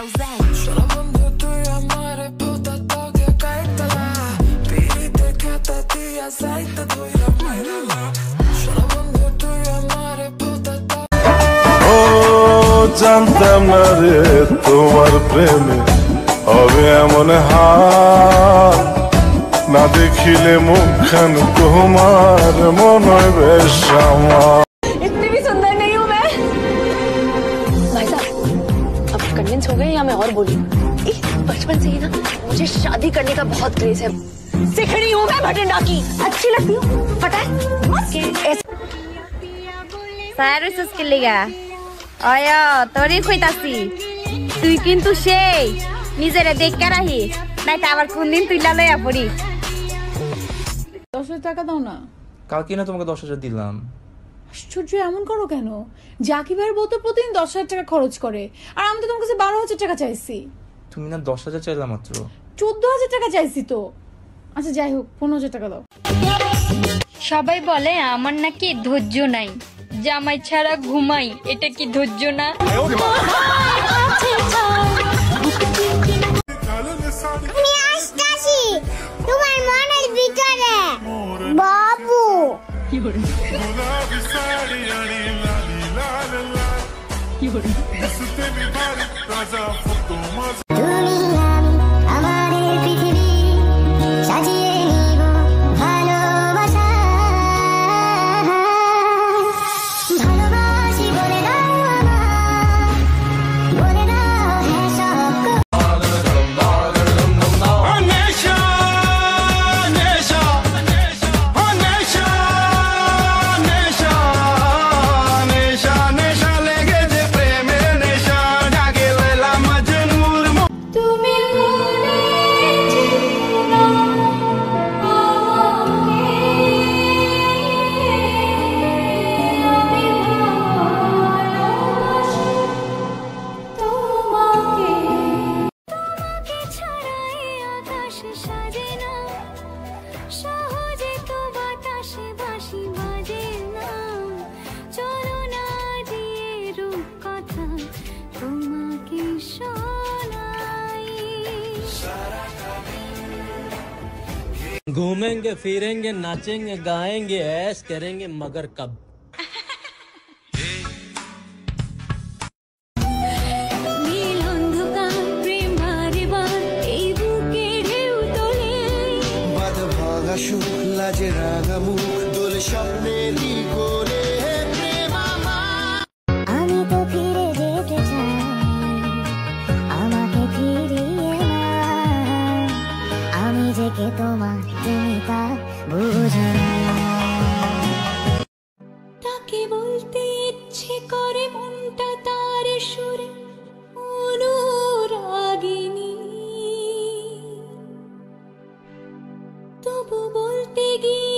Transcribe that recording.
rosé. Solamente tú y amore, puta toque, caítela. Pidiste que te tía aceite, tú y la bailala. Solamente tú y amore, puta toque. Oh, জানতাম না রে তোমার প্রেমে হবে এমন হাল, না দেখিলে মুখখান তোমার মনে হয় বেশ আমার। इतनी भी सुंदर नहीं हूँ मैं। भाई साहब, अब कन्विंस हो गए या मैं और बोलूं? बचपन से ही ना मुझे शादी करने का बहुत क्रेज है। सिखड़ी हूँ मैं भटिंडा की, अच्छी लगती हूँ, पता है? सारू सुस्किल लिगा आया तोरी खोइतासी তুই কিন্তু সেই নিজেরে দেখে রাখিস নাই তো আবার কোন দিন তুই লালয়া পড়ি। 10,000 টাকা দাও না। কালকে না তোমাকে 10,000 দিলাম। আশ্চর্য, এমন করো কেন? জাকিবের বউ তো প্রতিদিন 10,000 টাকা খরচ করে, আর আমি তো তোমার কাছে 12,000 টাকা চাইছি। তুমি না 10,000 চাইলা মাত্র। 14,000 টাকা চাইছি তো। আচ্ছা যাই হোক, 15,000 টাকা দাও। সবাই বলে আমার নাকি ধৈর্য নাই, জামাই ছাড়া ঘুমাই, এটা কি ধৈর্য না? আমি আসতাছি তোমার মনের ভিতরে বাবু। घूमेंगे फिरेंगे नाचेंगे गाएंगे ऐश करेंगे मगर कब? লাজে রাঙা মুখ দোলে স্বপ্নেরই কোলে আমি তো ফিরে যেতে চাই, আমাকে ফিরিয়ে নাও। আমি যে কে তোমার, তুমি তা বুঝো না। তাকে বলতে ইচ্ছে করে মনটা তার সুরে অনুরাগিনী, তবু বলতে গিয়ে